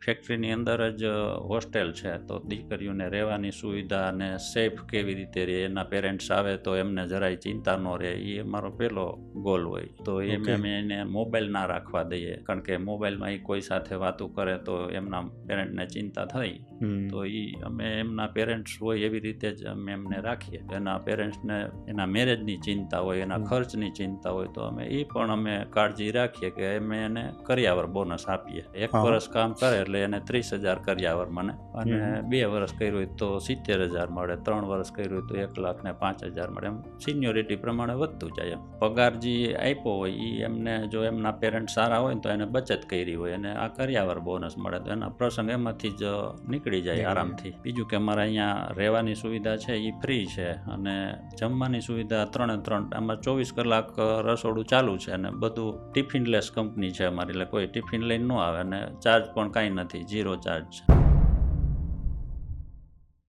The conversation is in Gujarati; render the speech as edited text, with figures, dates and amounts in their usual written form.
ફેક્ટરીની અંદર જ હોસ્ટેલ છે, તો દીકરીઓને રહેવાની સુવિધા અને સેફ કેવી રીતે રહે, એના પેરેન્ટ્સ આવે તો એમને જરાય ચિંતા ન રહે, એ અમારો પહેલો ગોલ હોય. તો Okay. અમે એને મોબાઈલ ના રાખવા દઈએ, કારણ કે મોબાઈલમાં એ કોઈ સાથે વાતો કરે તો એમના પેરેન્ટને ચિંતા થઈ. તો અમે એમના પેરેન્ટ્સ હોય એવી રીતે જ અમે એમને રાખીએ. એના પેરેન્ટ્સને એના મેરેજની ચિંતા હોય, એના ખર્ચની ચિંતા હોય, તો અમે પણ કાળજી રાખીએ કે અમે એને કરિયાવર બોનસ આપીએ. 1 વર્ષ કામ કરે એટલે એને 30,000 કરિયાવર મને, અને 2 વર્ષ કર્યું હોય તો 70,000 મળે, 3 વર્ષ કર્યું હોય તો 1,05,000 મળે. એમ સિનિયોરિટી પ્રમાણે વધતું જાય. એમ પગાર જે આપ્યો હોય એ એમને જો એમના પેરેન્ટ સારા હોય ને તો એને બચત કરી હોય અને આ કરિયાવર બોનસ મળે તો એના પ્રસંગ એમાંથી જ નીકળી જાય આરામથી. બીજું કે અમારા અહીંયા રહેવાની સુવિધા છે એ ફ્રી છે, અને જમવાની સુવિધા 3 આમાં 24 કલાક રસોડું ચાલુ છે, અને બધું ટિફિનલેસ કંપની છે અમારી, એટલે કોઈ ટિફિન લઈને ન આવે, અને ચાર્જ પણ કાંઈ નથી, 0 ચાર્જ છે.